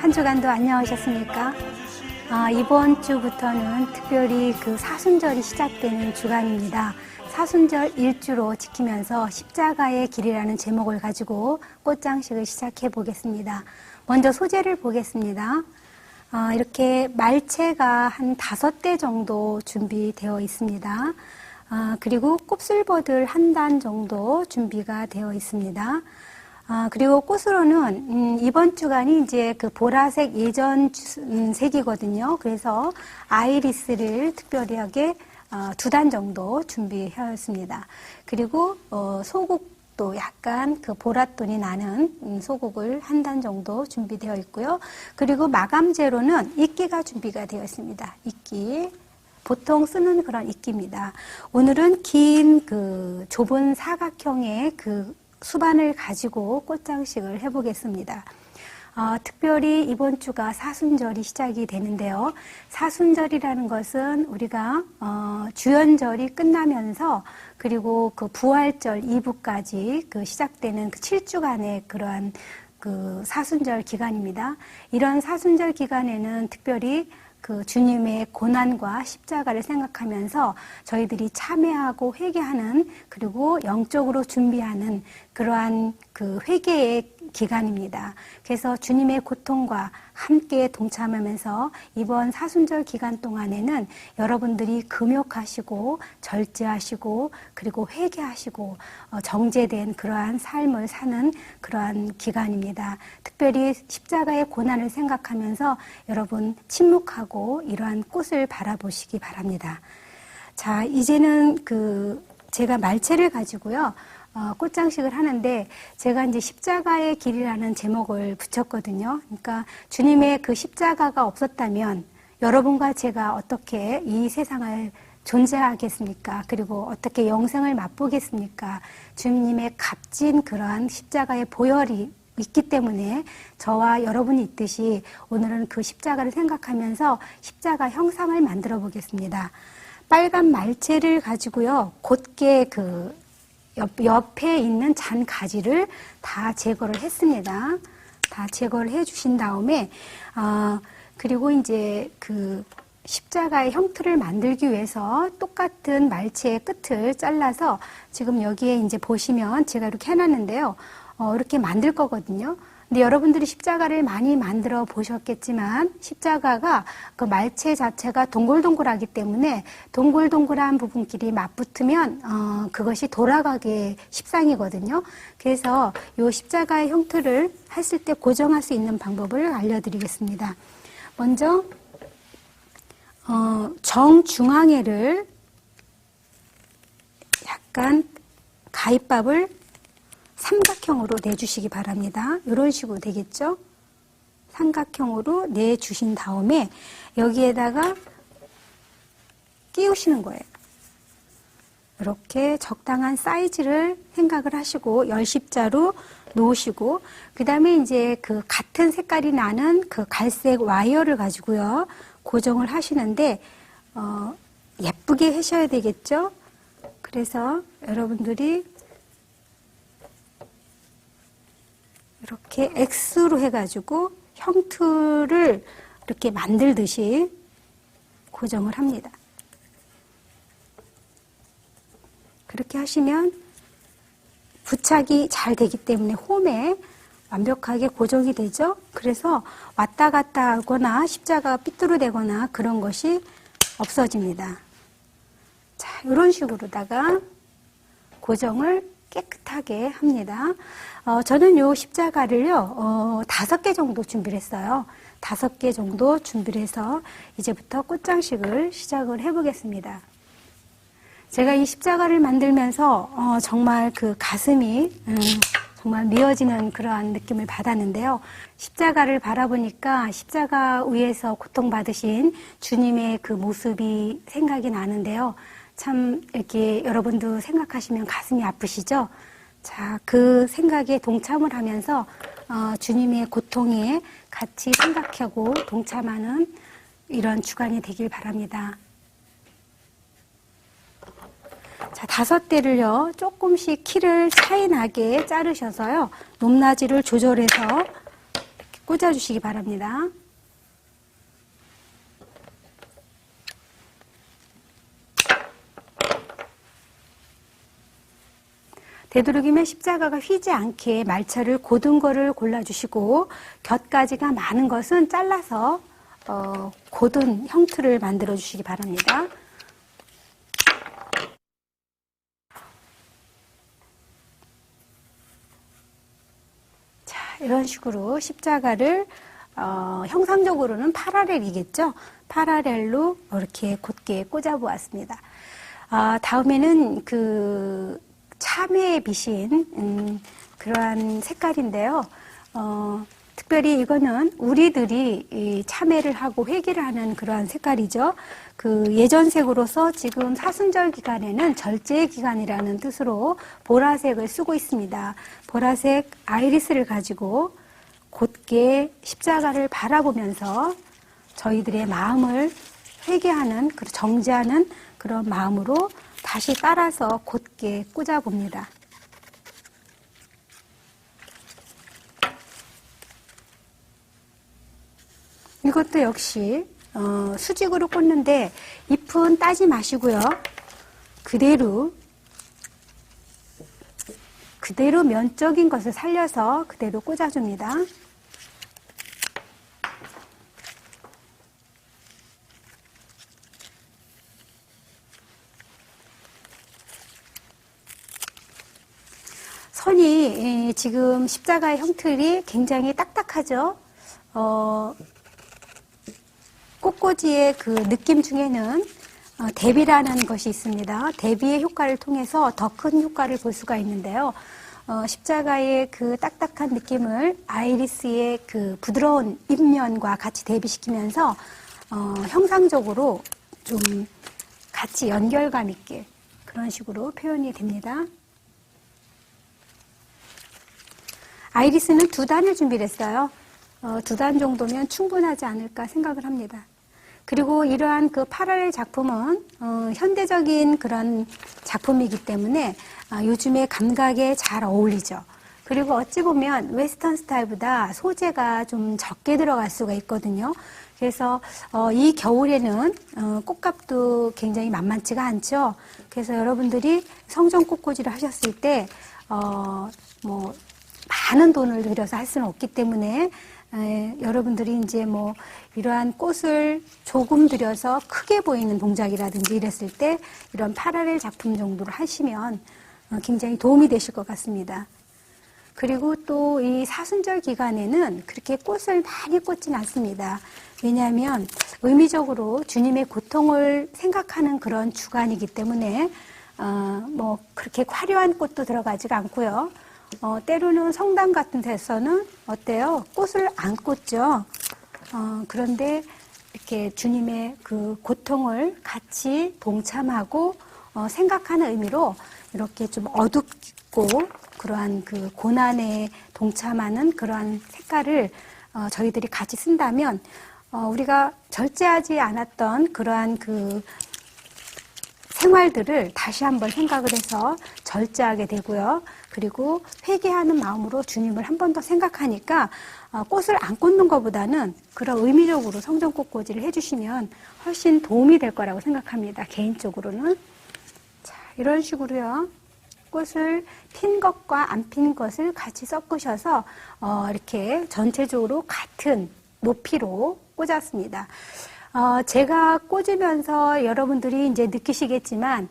한 주간도 안녕하셨습니까? 이번 주부터는 특별히 그 사순절이 시작되는 주간입니다. 사순절 일주로 지키면서 십자가의 길이라는 제목을 가지고 꽃장식을 시작해 보겠습니다. 먼저 소재를 보겠습니다. 이렇게 말채가 한 5대 정도 준비되어 있습니다. 그리고 곱슬버들 한 단 정도 준비가 되어 있습니다. 그리고 꽃으로는 이번 주간이 이제 그 보라색 예전 색이거든요. 그래서 아이리스를 특별하게 2단 정도 준비하였습니다. 그리고 소국도 약간 그 보랏돈이 나는 소국을 한 단 정도 준비되어 있고요. 그리고 마감재로는 이끼가 준비가 되어 있습니다. 이끼. 보통 쓰는 그런 이끼입니다. 오늘은 긴 그 좁은 사각형의 그 수반을 가지고 꽃장식을 해보겠습니다. 특별히 이번 주가 사순절이 시작이 되는데요. 사순절이라는 것은 우리가 주연절이 끝나면서 그리고 그 부활절 이브까지 그 시작되는 그 7주간의 그러한 그 사순절 기간입니다. 이런 사순절 기간에는 특별히 그 주님의 고난과 십자가를 생각하면서 저희들이 참회하고 회개하는 그리고 영적으로 준비하는 그러한 그 회개의 기간입니다. 그래서 주님의 고통과 함께 동참하면서 이번 사순절 기간 동안에는 여러분들이 금욕하시고 절제하시고 그리고 회개하시고 정제된 그러한 삶을 사는 그러한 기간입니다. 특별히 십자가의 고난을 생각하면서 여러분 침묵하고 이러한 꽃을 바라보시기 바랍니다. 자, 이제는 제가 말채를 가지고요. 꽃장식을 하는데 제가 이제 십자가의 길이라는 제목을 붙였거든요. 그러니까 주님의 그 십자가가 없었다면 여러분과 제가 어떻게 이 세상을 존재하겠습니까? 그리고 어떻게 영생을 맛보겠습니까? 주님의 값진 그러한 십자가의 보혈이 있기 때문에 저와 여러분이 있듯이 오늘은 그 십자가를 생각하면서 십자가 형상을 만들어 보겠습니다. 빨간 말채를 가지고요. 곧게 옆에 있는 잔 가지를 다 제거를 했습니다. 다 제거를 해 주신 다음에, 그리고 이제 그 십자가의 형태를 만들기 위해서 똑같은 말채의 끝을 잘라서 지금 여기에 이제 보시면 제가 이렇게 해놨는데요. 이렇게 만들 거거든요. 근데 여러분들이 십자가를 많이 만들어 보셨겠지만 십자가가 그 말채 자체가 동글동글하기 때문에 동글동글한 부분끼리 맞붙으면 그것이 돌아가게 십상이거든요. 그래서 이 십자가의 형태를 했을 때 고정할 수 있는 방법을 알려드리겠습니다. 먼저 정중앙에를 약간 가위밥을 삼각형으로 내주시기 바랍니다. 이런 식으로 되겠죠? 삼각형으로 내주신 다음에 여기에다가 끼우시는 거예요. 이렇게 적당한 사이즈를 생각을 하시고 열십자로 놓으시고 그 다음에 이제 그 같은 색깔이 나는 그 갈색 와이어를 가지고요. 고정을 하시는데 예쁘게 하셔야 되겠죠? 그래서 여러분들이 이렇게 X로 해가지고 형틀을 이렇게 만들듯이 고정을 합니다. 그렇게 하시면 부착이 잘 되기 때문에 홈에 완벽하게 고정이 되죠. 그래서 왔다 갔다 하거나 십자가가 삐뚤어되거나 그런 것이 없어집니다. 자, 이런 식으로다가 고정을 깨끗하게 합니다. 저는 요 십자가를요, 5개 정도 준비를 했어요. 5개 정도 준비를 해서 이제부터 꽃장식을 시작을 해보겠습니다. 제가 이 십자가를 만들면서 정말 그 가슴이 정말 미어지는 그러한 느낌을 받았는데요. 십자가를 바라보니까 십자가 위에서 고통받으신 주님의 그 모습이 생각이 나는데요. 참 이렇게 여러분도 생각하시면 가슴이 아프시죠? 자, 그 생각에 동참을 하면서 주님의 고통에 같이 생각하고 동참하는 이런 주간이 되길 바랍니다. 자, 5대를요 조금씩 키를 차이 나게 자르셔서요 높낮이를 조절해서 이렇게 꽂아주시기 바랍니다. 되도록이면 십자가가 휘지 않게 말차를 고든 거를 골라주시고 곁가지가 많은 것은 잘라서 고든 형틀을 만들어 주시기 바랍니다. 자, 이런 식으로 십자가를 형상적으로는 파라렐이겠죠. 파라렐로 이렇게 곧게 꽂아 보았습니다. 다음에는 그 참외의 빛인 그러한 색깔인데요. 특별히 이거는 우리들이 이 참회를 하고 회개를 하는 그러한 색깔이죠. 그 예전색으로서 지금 사순절 기간에는 절제의 기간이라는 뜻으로 보라색을 쓰고 있습니다. 보라색 아이리스를 가지고 곧게 십자가를 바라보면서 저희들의 마음을 회개하는, 정죄하는 그런 마음으로 다시 따라서 곧게 꽂아봅니다. 이것도 역시 수직으로 꽂는데 잎은 따지 마시고요. 그대로 면적인 것을 살려서 그대로 꽂아줍니다. 선이 지금 십자가의 형틀이 굉장히 딱딱하죠. 꽃꽂이의 그 느낌 중에는 대비라는 것이 있습니다. 대비의 효과를 통해서 더 큰 효과를 볼 수가 있는데요. 십자가의 그 딱딱한 느낌을 아이리스의 그 부드러운 잎면과 같이 대비시키면서 형상적으로 좀 같이 연결감 있게 그런 식으로 표현이 됩니다. 아이리스는 2단을 준비를 했어요. 2단 정도면 충분하지 않을까 생각을 합니다. 그리고 이러한 그 파라렐 작품은 현대적인 그런 작품이기 때문에 요즘의 감각에 잘 어울리죠. 그리고 어찌 보면 웨스턴 스타일보다 소재가 좀 적게 들어갈 수가 있거든요. 그래서 이 겨울에는 꽃값도 굉장히 만만치가 않죠. 그래서 여러분들이 성전 꽃꽂이를 하셨을 때 뭐 많은 돈을 들여서 할 수는 없기 때문에 여러분들이 이제 뭐 이러한 꽃을 조금 들여서 크게 보이는 동작이라든지 이랬을 때 이런 파라렐 작품 정도를 하시면 굉장히 도움이 되실 것 같습니다. 그리고 또 이 사순절 기간에는 그렇게 꽃을 많이 꽂진 않습니다. 왜냐하면 의미적으로 주님의 고통을 생각하는 그런 주간이기 때문에 뭐 그렇게 화려한 꽃도 들어가지가 않고요. 때로는 성당 같은 데서는 어때요? 꽃을 안 꽂죠. 그런데 이렇게 주님의 그 고통을 같이 동참하고 생각하는 의미로 이렇게 좀 어둡고 그러한 그 고난에 동참하는 그러한 색깔을 저희들이 같이 쓴다면 우리가 절제하지 않았던 그러한 그 생활들을 다시 한번 생각을 해서 절제하게 되고요. 그리고 회개하는 마음으로 주님을 한 번 더 생각하니까 꽃을 안 꽂는 것보다는 그런 의미적으로 성전 꽃꽂이를 해주시면 훨씬 도움이 될 거라고 생각합니다. 개인적으로는. 자, 이런 식으로요. 꽃을 핀 것과 안 핀 것을 같이 섞으셔서 이렇게 전체적으로 같은 높이로 꽂았습니다. 제가 꽂으면서 여러분들이 이제 느끼시겠지만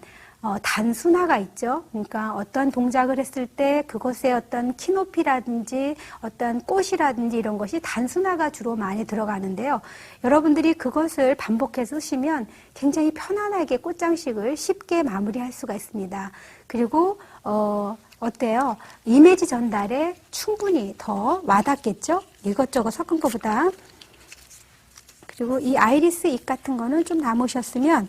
단순화가 있죠. 그러니까 어떤 동작을 했을 때 그것의 어떤 키높이라든지 어떤 꽃이라든지 이런 것이 단순화가 주로 많이 들어가는데요. 여러분들이 그것을 반복해서 쓰시면 굉장히 편안하게 꽃장식을 쉽게 마무리할 수가 있습니다. 그리고 어때요? 이미지 전달에 충분히 더 와닿겠죠? 이것저것 섞은 것보다. 그리고 이 아이리스 잎 같은 거는 좀 남으셨으면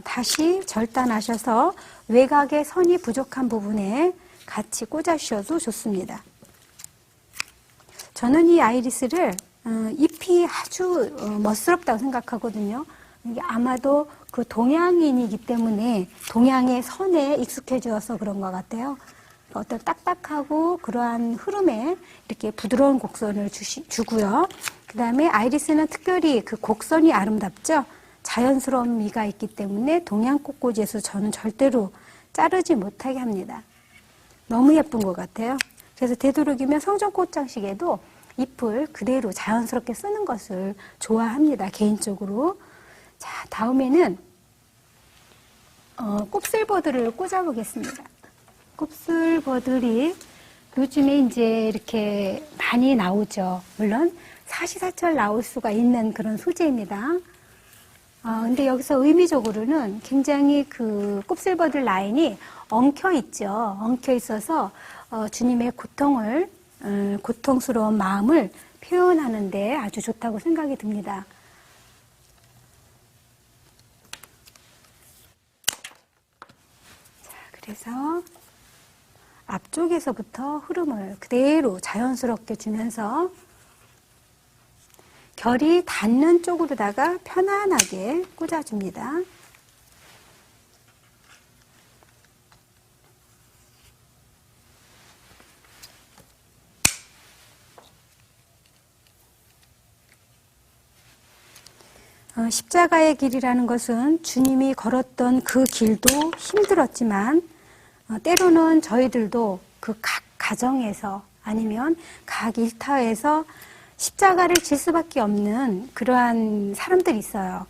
다시 절단하셔서 외곽의 선이 부족한 부분에 같이 꽂아주셔도 좋습니다. 저는 이 아이리스를 잎이 아주 멋스럽다고 생각하거든요. 이게 아마도 그 동양인이기 때문에 동양의 선에 익숙해져서 그런 것 같아요. 어떤 딱딱하고 그러한 흐름에 이렇게 부드러운 곡선을 주고요. 그 다음에 아이리스는 특별히 그 곡선이 아름답죠. 자연스러운 미가 있기 때문에 동양 꽃꽂이에서 저는 절대로 자르지 못하게 합니다. 너무 예쁜 것 같아요. 그래서 되도록이면 성전꽃장식에도 잎을 그대로 자연스럽게 쓰는 것을 좋아합니다. 개인적으로. 자, 다음에는 곱슬버들을 꽂아보겠습니다. 곱슬버들이 요즘에 이제 이렇게 많이 나오죠. 물론 사시사철 나올 수가 있는 그런 소재입니다. 근데 여기서 의미적으로는 굉장히 그 곱슬버들 라인이 엉켜 있죠. 엉켜 있어서 주님의 고통스러운 마음을 표현하는데 아주 좋다고 생각이 듭니다. 자, 그래서 앞쪽에서부터 흐름을 그대로 자연스럽게 주면서 결이 닿는 쪽으로다가 편안하게 꽂아줍니다. 십자가의 길이라는 것은 주님이 걸었던 그 길도 힘들었지만 때로는 저희들도 그 각 가정에서 아니면 각 일터에서 십자가를 질 수밖에 없는 그러한 사람들이 있어요.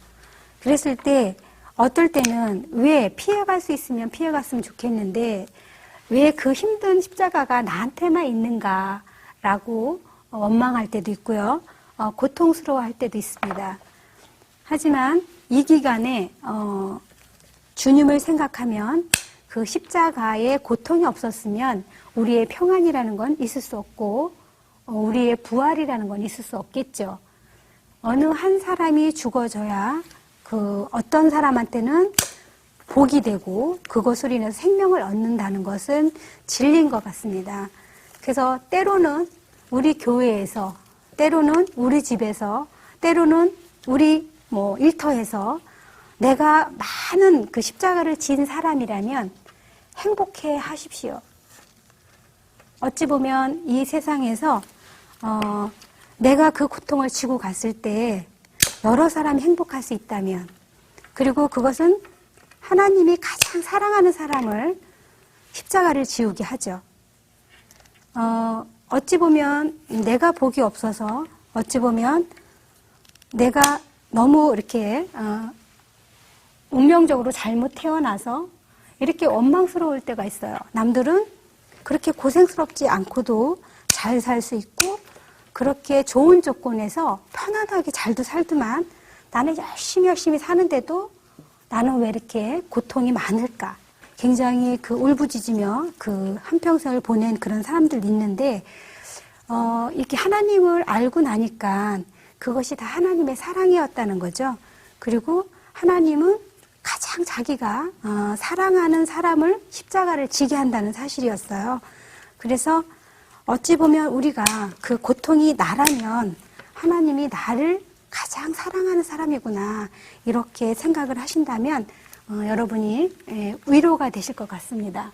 그랬을 때 어떨 때는 왜 피해갈 수 있으면 피해갔으면 좋겠는데 왜 그 힘든 십자가가 나한테만 있는가라고 원망할 때도 있고요. 고통스러워할 때도 있습니다. 하지만 이 기간에 주님을 생각하면 그 십자가에 고통이 없었으면 우리의 평안이라는 건 있을 수 없고 우리의 부활이라는 건 있을 수 없겠죠. 어느 한 사람이 죽어져야 그 어떤 사람한테는 복이 되고 그것으로 인해서 생명을 얻는다는 것은 진리인 것 같습니다. 그래서 때로는 우리 교회에서, 때로는 우리 집에서, 때로는 우리 일터에서 내가 많은 그 십자가를 진 사람이라면 행복해 하십시오. 어찌 보면 이 세상에서 내가 그 고통을 지고 갔을 때 여러 사람이 행복할 수 있다면, 그리고 그것은 하나님이 가장 사랑하는 사람을 십자가를 지우게 하죠. 어찌 보면 내가 복이 없어서, 어찌 보면 내가 너무 이렇게 운명적으로 잘못 태어나서 이렇게 원망스러울 때가 있어요. 남들은 그렇게 고생스럽지 않고도 잘 살 수 있고 그렇게 좋은 조건에서 편안하게 잘도 살더만 나는 열심히 사는데도 나는 왜 이렇게 고통이 많을까? 굉장히 그 울부짖으며 그 한평생을 보낸 그런 사람들도 있는데 이렇게 하나님을 알고 나니까 그것이 다 하나님의 사랑이었다는 거죠. 그리고 하나님은 가장 자기가 사랑하는 사람을 십자가를 지게 한다는 사실이었어요. 그래서 어찌 보면 우리가 그 고통이 나라면 하나님이 나를 가장 사랑하는 사람이구나 이렇게 생각을 하신다면 여러분이 위로가 되실 것 같습니다.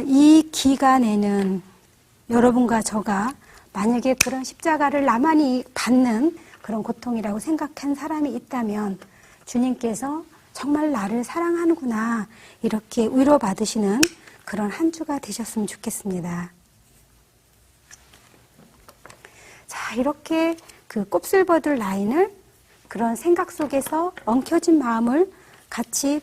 이 기간에는 여러분과 저가 만약에 그런 십자가를 나만이 받는 그런 고통이라고 생각한 사람이 있다면 주님께서 정말 나를 사랑하는구나 이렇게 위로받으시는 그런 한 주가 되셨으면 좋겠습니다. 자, 이렇게 그 곱슬버들 라인을 그런 생각 속에서 엉켜진 마음을 같이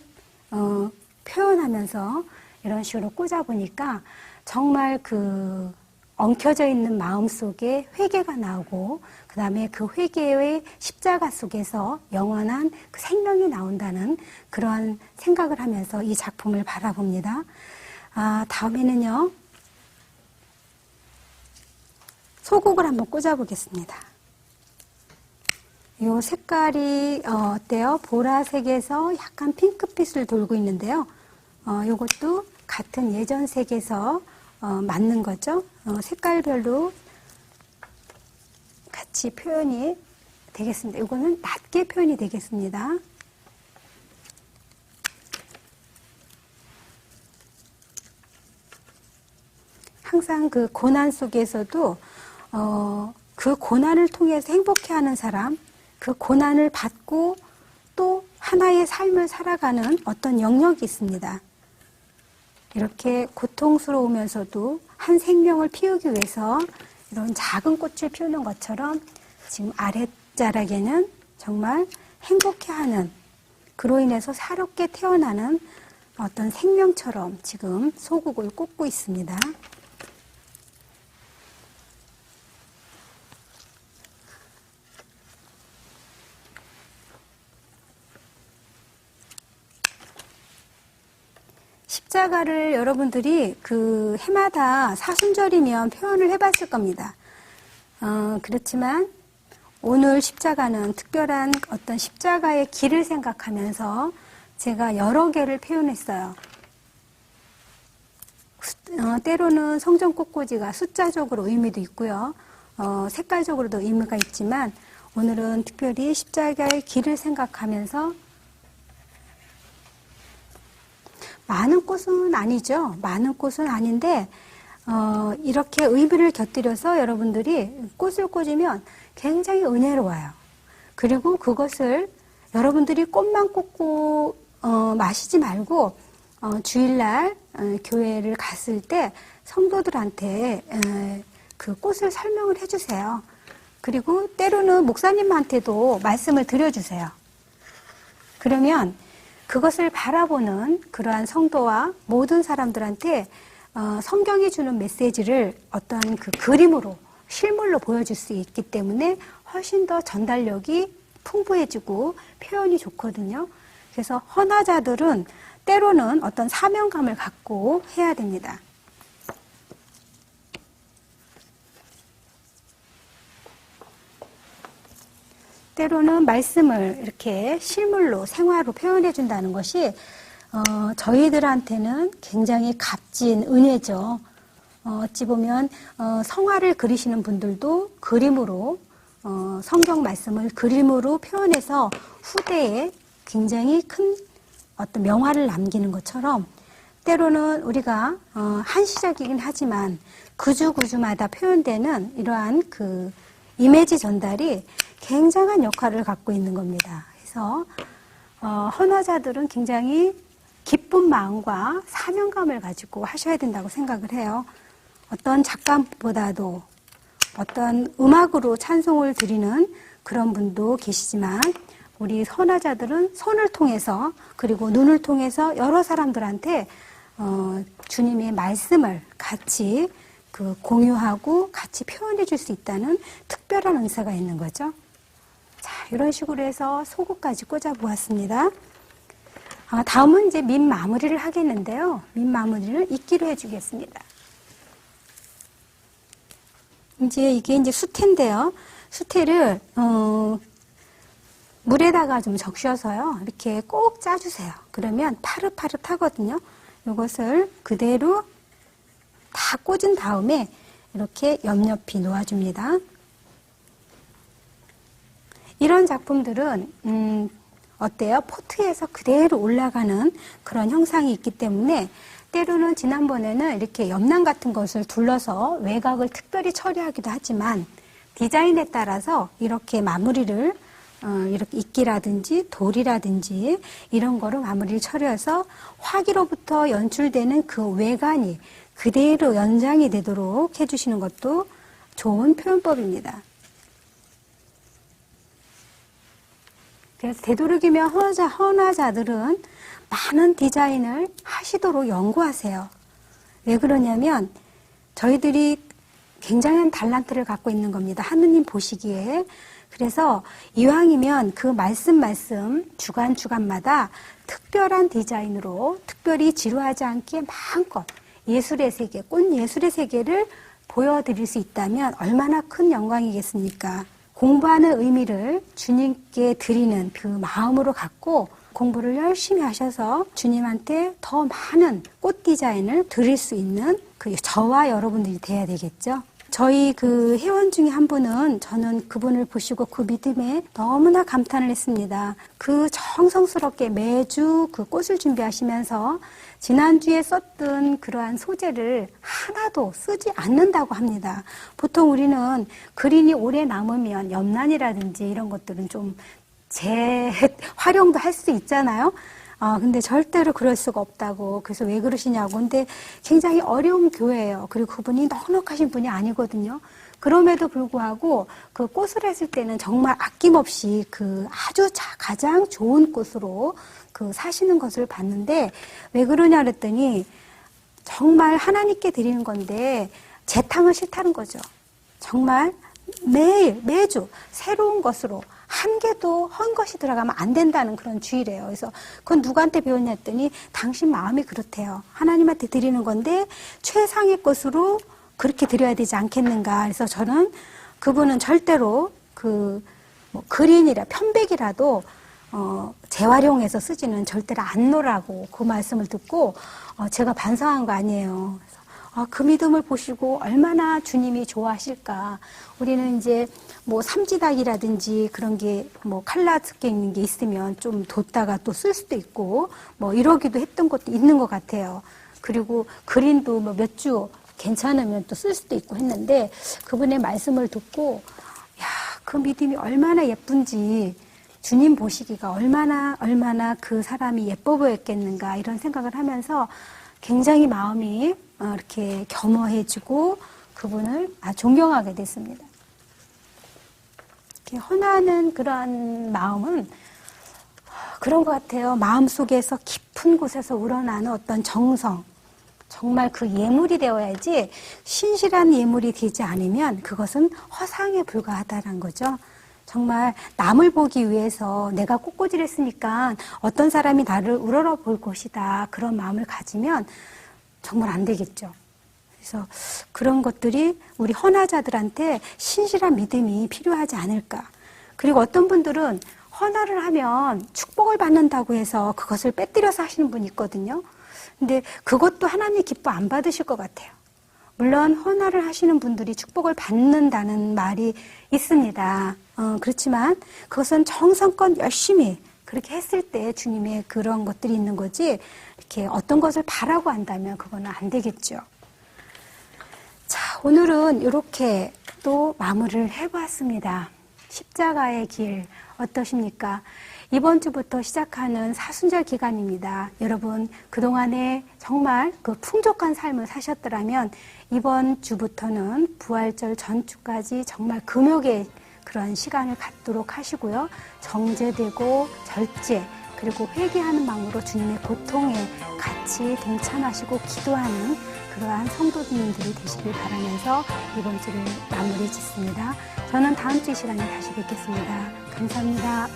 표현하면서 이런 식으로 꽂아보니까 정말 그 엉켜져 있는 마음 속에 회개가 나오고 그 다음에 그 회개의 십자가 속에서 영원한 그 생명이 나온다는 그런 생각을 하면서 이 작품을 바라봅니다. 다음에는요. 소국을 한번 꽂아보겠습니다. 이 색깔이 어때요? 보라색에서 약간 핑크빛을 돌고 있는데요. 이것도 같은 예전색에서 맞는 거죠. 색깔별로 같이 표현이 되겠습니다. 이거는 낮게 표현이 되겠습니다. 항상 그 고난 속에서도 그 고난을 통해서 행복해하는 사람, 그 고난을 받고 또 하나의 삶을 살아가는 어떤 영역이 있습니다. 이렇게 고통스러우면서도 한 생명을 피우기 위해서 이런 작은 꽃을 피우는 것처럼 지금 아랫자락에는 정말 행복해하는, 그로 인해서 새롭게 태어나는 어떤 생명처럼 지금 소국을 꽂고 있습니다. 십자가를 여러분들이 그 해마다 사순절이면 표현을 해봤을 겁니다. 그렇지만 오늘 십자가는 특별한 어떤 십자가의 길을 생각하면서 제가 여러 개를 표현했어요. 때로는 성전 꽃꽂이가 숫자적으로 의미도 있고요. 색깔적으로도 의미가 있지만 오늘은 특별히 십자가의 길을 생각하면서 많은 꽃은 아니죠. 많은 꽃은 아닌데 이렇게 의미를 곁들여서 여러분들이 꽃을 꽂으면 굉장히 은혜로워요. 그리고 그것을 여러분들이 꽃만 꽂고 마시지 말고 주일날 교회를 갔을 때 성도들한테 그 꽃을 설명을 해주세요. 그리고 때로는 목사님한테도 말씀을 드려주세요. 그러면 그것을 바라보는 그러한 성도와 모든 사람들한테 성경이 주는 메시지를 어떤 그 그림으로, 실물로 보여줄 수 있기 때문에 훨씬 더 전달력이 풍부해지고 표현이 좋거든요. 그래서 헌화자들은 때로는 어떤 사명감을 갖고 해야 됩니다. 때로는 말씀을 이렇게 실물로, 생화로 표현해 준다는 것이 저희들한테는 굉장히 값진 은혜죠. 어찌 보면 성화를 그리시는 분들도 그림으로 성경 말씀을 그림으로 표현해서 후대에 굉장히 큰 어떤 명화를 남기는 것처럼 때로는 우리가 한시적이긴 하지만 구주마다 표현되는 이러한 그 이미지 전달이 굉장한 역할을 갖고 있는 겁니다. 그래서 헌화자들은 굉장히 기쁜 마음과 사명감을 가지고 하셔야 된다고 생각을 해요. 어떤 작가보다도 어떤 음악으로 찬송을 드리는 그런 분도 계시지만 우리 헌화자들은 손을 통해서 그리고 눈을 통해서 여러 사람들한테 주님의 말씀을 같이 그 공유하고 같이 표현해 줄 수 있다는 특별한 은사가 있는 거죠. 자, 이런 식으로 해서 소고까지 꽂아 보았습니다. 다음은 이제 밑 마무리를 하겠는데요. 밑 마무리를 이끼로 해주겠습니다. 이게 이제 수태인데요. 수태를 물에다가 좀 적셔서요. 이렇게 꼭 짜주세요. 그러면 파릇파릇하거든요. 이것을 그대로 다 꽂은 다음에 이렇게 옆옆이 놓아줍니다. 이런 작품들은 어때요? 포트에서 그대로 올라가는 그런 형상이 있기 때문에 때로는 지난번에는 이렇게 옆난 같은 것을 둘러서 외곽을 특별히 처리하기도 하지만 디자인에 따라서 이렇게 마무리를 이렇게 이끼라든지 돌이라든지 이런 거를 마무리를 처리해서 화기로부터 연출되는 그 외관이 그대로 연장이 되도록 해주시는 것도 좋은 표현법입니다. 그래서 되도록이면 헌화자들은 많은 디자인을 하시도록 연구하세요. 왜 그러냐면 저희들이 굉장한 달란트를 갖고 있는 겁니다. 하느님 보시기에. 그래서 이왕이면 그 말씀 주간마다 특별한 디자인으로 특별히 지루하지 않게 마음껏 예술의 세계, 꽃 예술의 세계를 보여드릴 수 있다면 얼마나 큰 영광이겠습니까? 공부하는 의미를 주님께 드리는 그 마음으로 갖고 공부를 열심히 하셔서 주님한테 더 많은 꽃 디자인을 드릴 수 있는 그 저와 여러분들이 돼야 되겠죠. 저희 그 회원 중에 한 분은 저는 그분을 보시고 그 믿음에 너무나 감탄을 했습니다. 그 정성스럽게 매주 그 꽃을 준비하시면서 지난주에 썼던 그러한 소재를 하나도 쓰지 않는다고 합니다. 보통 우리는 그린이 오래 남으면 염란이라든지 이런 것들은 좀 재활용도 할 수 있잖아요. 근데 절대로 그럴 수가 없다고. 그래서 왜 그러시냐고. 근데 굉장히 어려운 교회예요. 그리고 그분이 넉넉하신 분이 아니거든요. 그럼에도 불구하고 그 꽃을 했을 때는 정말 아낌없이 그 아주 가장 좋은 꽃으로 그 사시는 것을 봤는데 왜 그러냐 그랬더니 정말 하나님께 드리는 건데 재탕을 싫다는 거죠. 정말 매주 새로운 것으로 한 개도 헌 것이 들어가면 안 된다는 그런 주의래요. 그래서 그건 누구한테 배웠냐 했더니 당신 마음이 그렇대요. 하나님한테 드리는 건데 최상의 것으로 그렇게 드려야 되지 않겠는가. 그래서 저는 그분은 절대로 뭐 그린이라 편백이라도 재활용해서 쓰지는 절대로 안 놓으라고 그 말씀을 듣고 제가 반성한 거 아니에요. 그 믿음을 보시고 얼마나 주님이 좋아하실까. 우리는 이제 뭐 삼지닭이라든지 그런 게 뭐 칼라 섞여 있는 게 있으면 좀 뒀다가 또 쓸 수도 있고 뭐 이러기도 했던 것도 있는 것 같아요. 그리고 그린도 뭐 몇 주 괜찮으면 또 쓸 수도 있고 했는데 그분의 말씀을 듣고 그 믿음이 얼마나 예쁜지 주님 보시기가 얼마나 그 사람이 예뻐 보였겠는가 이런 생각을 하면서 굉장히 마음이 이렇게 겸허해지고 그분을 존경하게 됐습니다. 이렇게 헌하는 그런 마음은 그런 것 같아요. 마음속에서 깊은 곳에서 우러나는 어떤 정성, 정말 그 예물이 되어야지 신실한 예물이 되지 않으면 그것은 허상에 불과하다는 거죠. 정말 남을 보기 위해서 내가 꽃꽂이를 했으니까 어떤 사람이 나를 우러러볼 것이다. 그런 마음을 가지면 정말 안 되겠죠. 그래서 그런 것들이 우리 헌화자들한테 신실한 믿음이 필요하지 않을까. 그리고 어떤 분들은 헌화를 하면 축복을 받는다고 해서 그것을 빼뜨려서 하시는 분이 있거든요. 근데 그것도 하나님 기뻐 안 받으실 것 같아요. 물론 헌화를 하시는 분들이 축복을 받는다는 말이 있습니다. 그렇지만 그것은 정성껏 열심히 그렇게 했을 때 주님의 그런 것들이 있는 거지 이렇게 어떤 것을 바라고 한다면 그거는 안 되겠죠. 자, 오늘은 이렇게 또 마무리를 해보았습니다. 십자가의 길 어떠십니까? 이번 주부터 시작하는 사순절 기간입니다. 여러분 그동안에 정말 그 풍족한 삶을 사셨더라면 이번 주부터는 부활절 전주까지 정말 금욕의 그런 시간을 갖도록 하시고요. 정제되고 절제 그리고 회개하는 마음으로 주님의 고통에 같이 동참하시고 기도하는 그러한 성도님들이 되시길 바라면서 이번 주를 마무리 짓습니다. 저는 다음 주 이 시간에 다시 뵙겠습니다. 감사합니다.